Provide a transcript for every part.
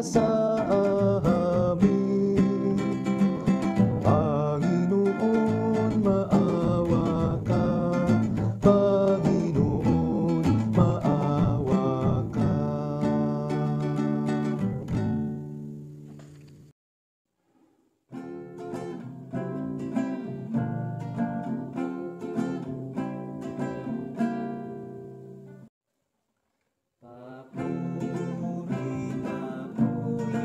sa amin. Panginoon, maawa ka. Panginoon, maawa ka. Papuri, papuri,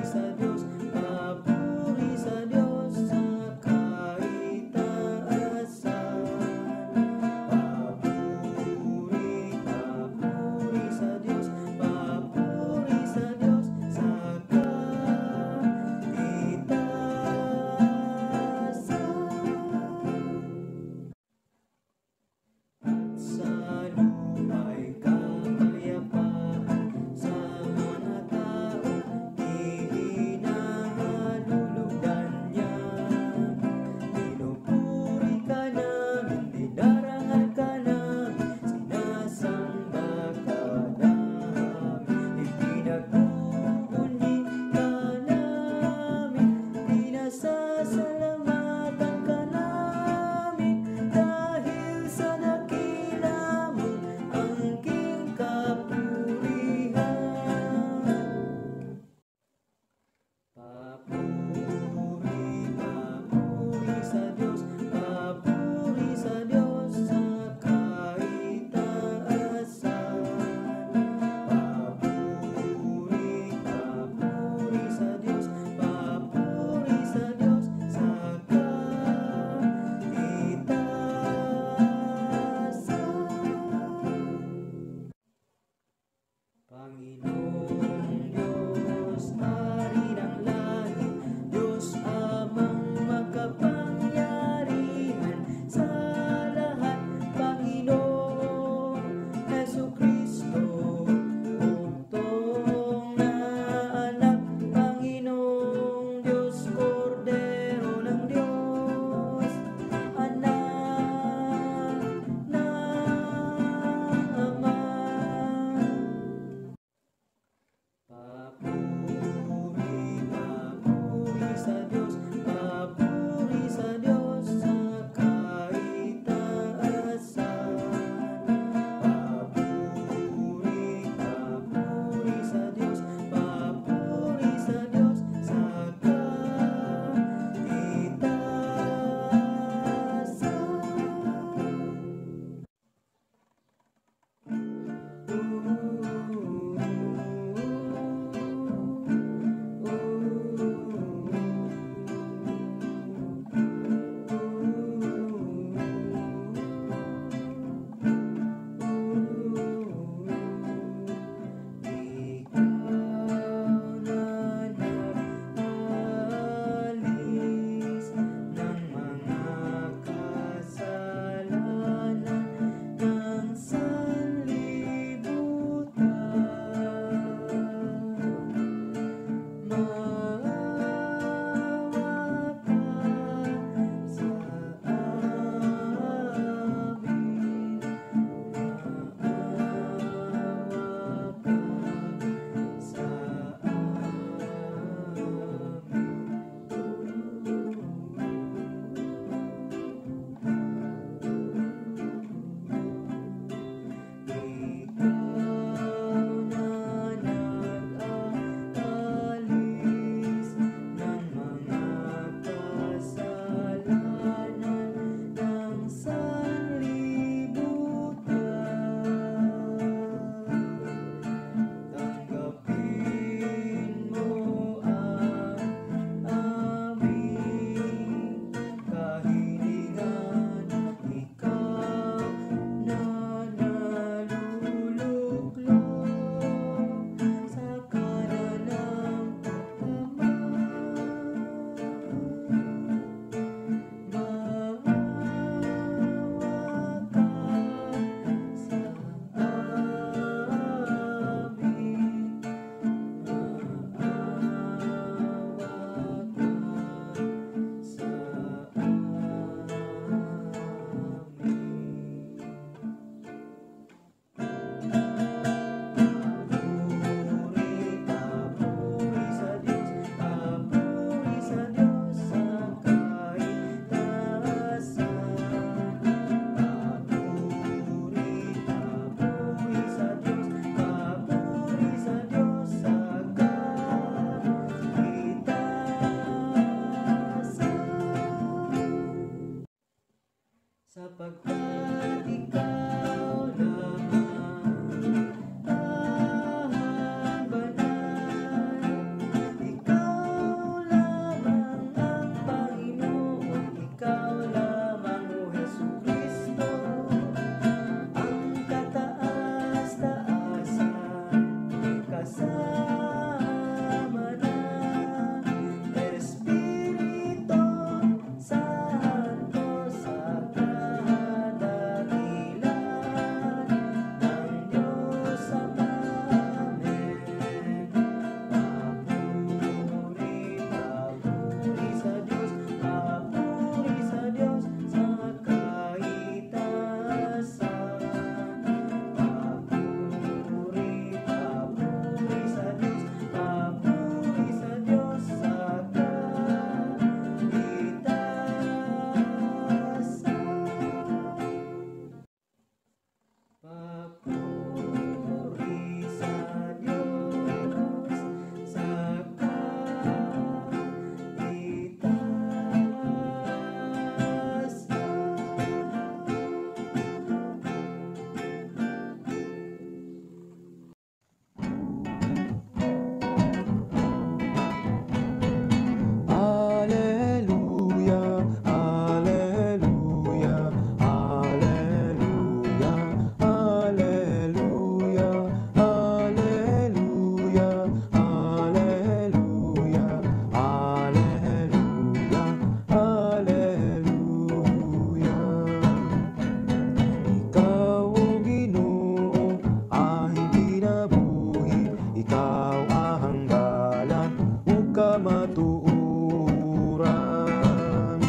kamatuuran.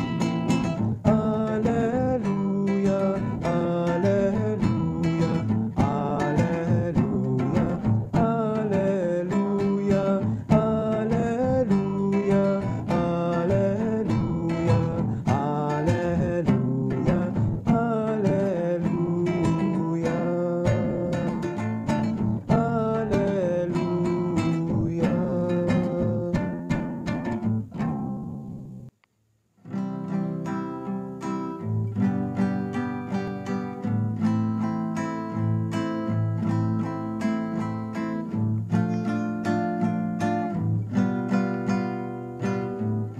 Alleluia, alleluia, alleluia, alleluia, alleluia, alleluia, alleluia, alleluia, alleluia.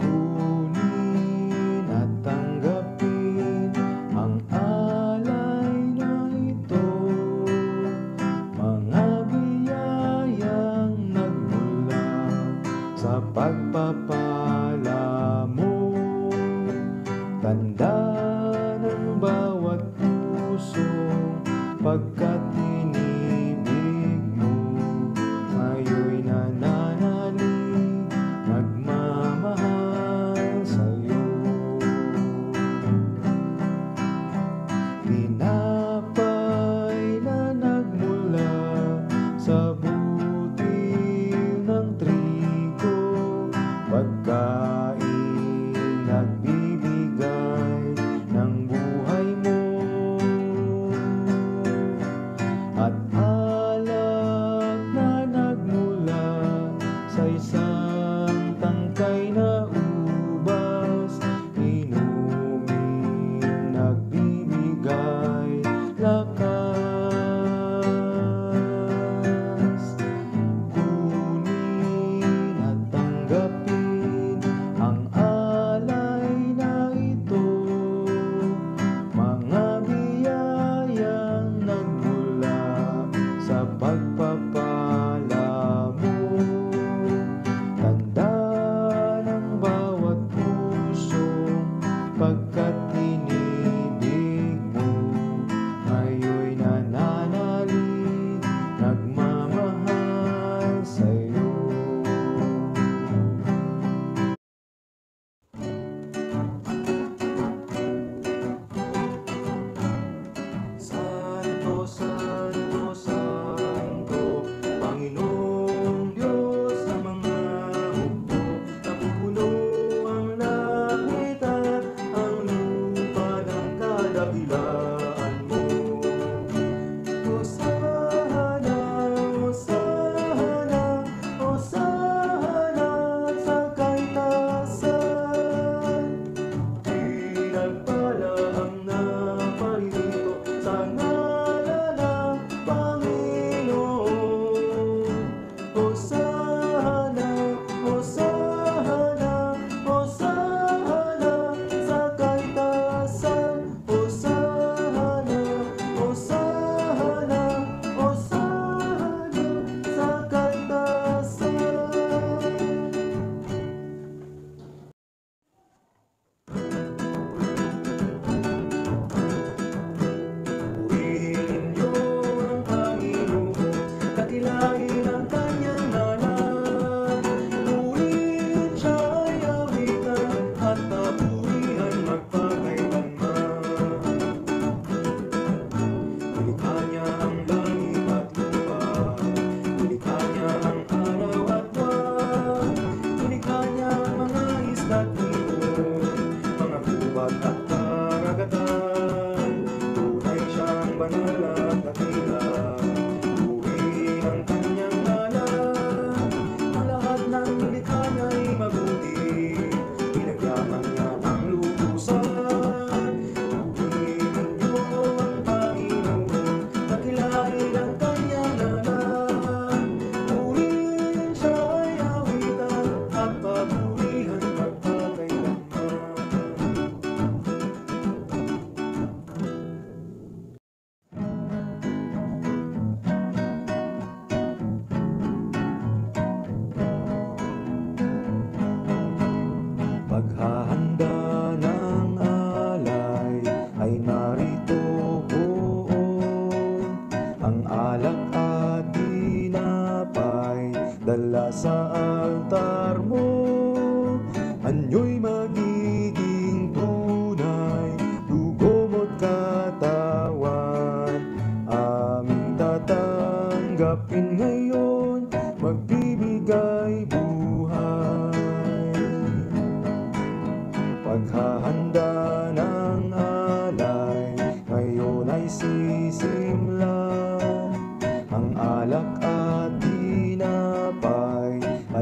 Kunin at tanggapin ang alay na ito, mga biyayang nagmula sa pagpapala mo. Tanda ng bawat pusong pagkat inibig mo, ngayon'y nananalig, nagmamahal sa'yo. Tinapay na nagmula sa butil ng trigo, pagkain nagbibigay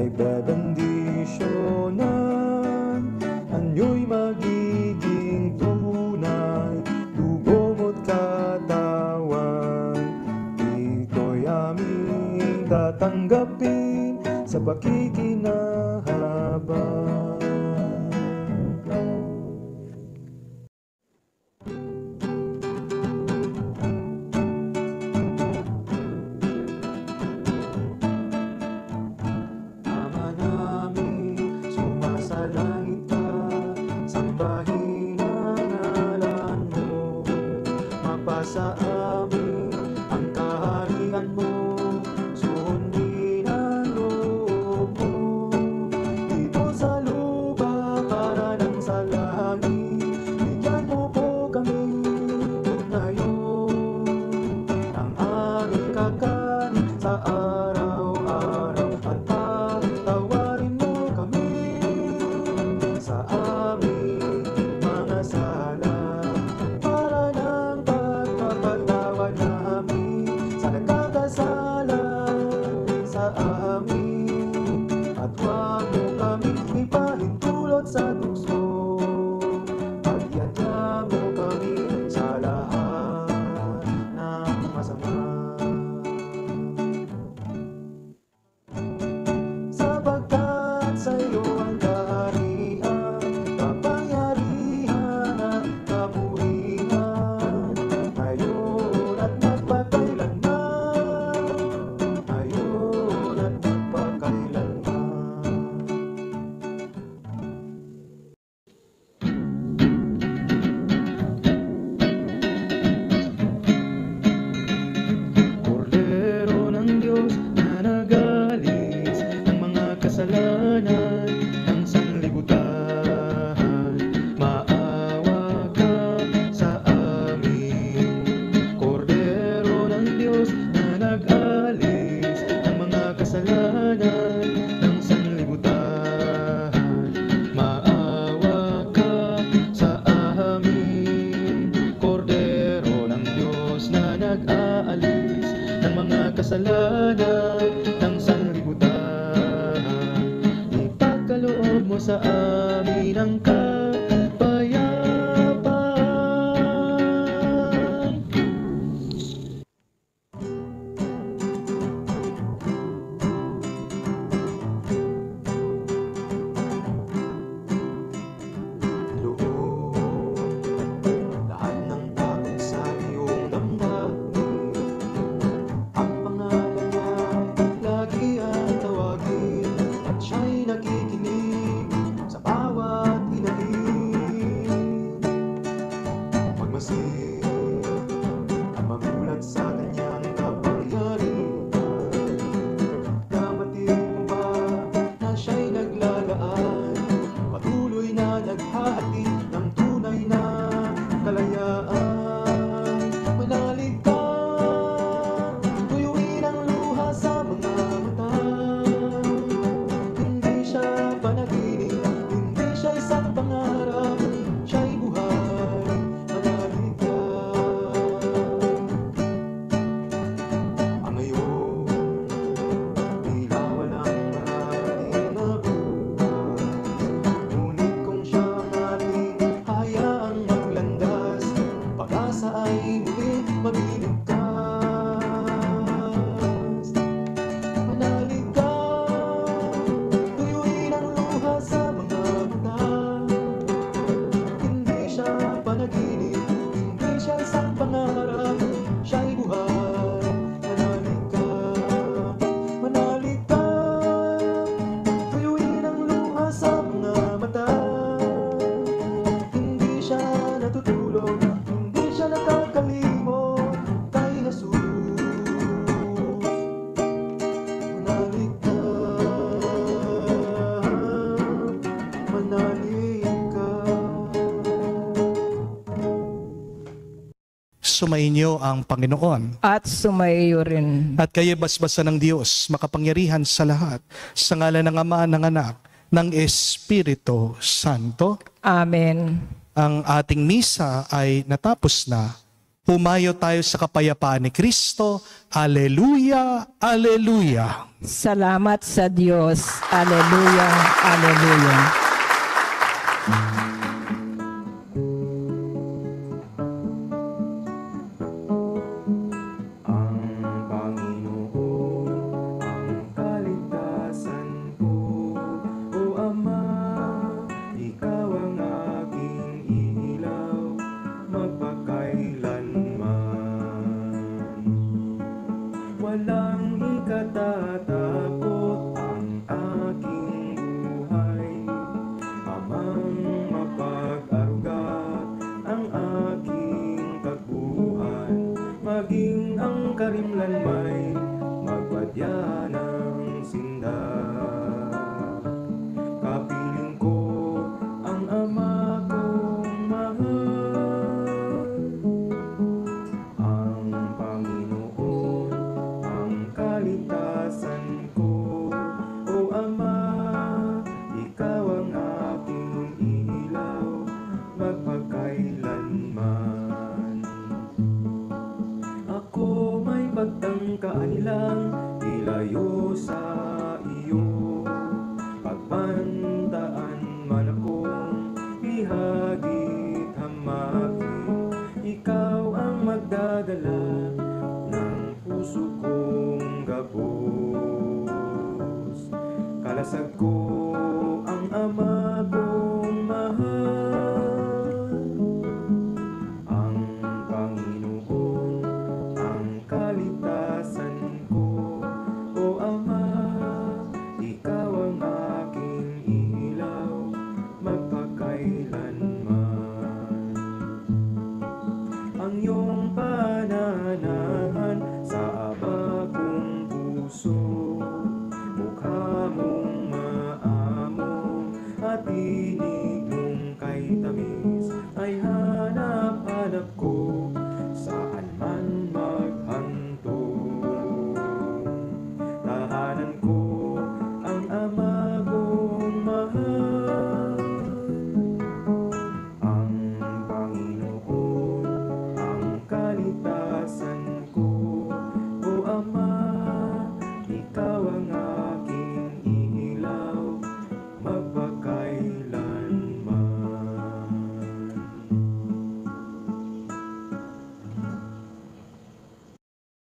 ay bebendisyonan. Anyo'y magiging tunay, dugo mo't katawan. Ito'y aming tatanggapin sa pakikinahabang. Ama namin, sumasalangit ka, sambahin ang ngalan mo. Mapasa amin ang kaharian mo, sundin ang loob mo. Dito sa lupa para ng sa langit, bigyan mo po kami ngayon ang aming kakanin sa araw-araw, at patawarin mo kami sa aming mga sala, para ng pagpapatawad namin sa nagkakasala sa amin. At huwag mo kami ipahintulot sa tukso, pag-iadya mo kami sa lahat ng masama. Sapagkat sa'yo ang kaharian, kapangyarihan at kabuhian, ngayon at magpakailanman, ngayon at magpakailanman. Kordero ng Diyos na nag-alis ng mga kasalanan ng sanlibutan, maawa ka sa amin. Kordero ng Diyos na nag-alis ng mga kasalanan ng sanlibutan, maawa ka sa amin. Kordero ng Diyos na nag-aalis ng mga kasalanan ng sanlibutan, ipagkaloob mo sa amin ang kapayapaan. Loob lahat ng takot sa iyong damdamin, ang pangalan niya lagi ang tawagin, at siya'y nakikinig sa bawat hinaing. Magmasid at magulat sa kanyang kapangyarihan. Kapatid mo ba na siya'y naglalaan, patuloy na naghahatid ng tunay na kalayaan? Manalig ka, tuyuin ang luha sa mga mata. Hindi siya panaginip, hindi siya isang pangarap, siya'y buhay. Manalig ka. Ang ngayon, tila walang marating na bukas, ngunit kung siya ang ating hayaang maglandas, pag-asa ay muli mamiligtas. Manalig ka, tuyuin ang luha sa mga mata. Hindi siya panaginip, hindi siya isang pangarap, siya'y buhay. Manalig ka, manalig ka, tuyuin ang luha sa mga mata. Hindi siya natutulog, hindi siya nakakalimot kay Jesus. Manalig ka, manalig ka. Sumainyo ang Panginoon. At sumaiyo rin. At kayo basbasan ng Diyos, makapangyarihan sa lahat, sa ngalan ng Ama, ng Anak, ng Espiritu Santo. Amen. Ang ating misa ay natapos na. Pumayo tayo sa kapayapaan ni Kristo. Alleluia, alleluia. Salamat sa Diyos. Alleluia, alleluia.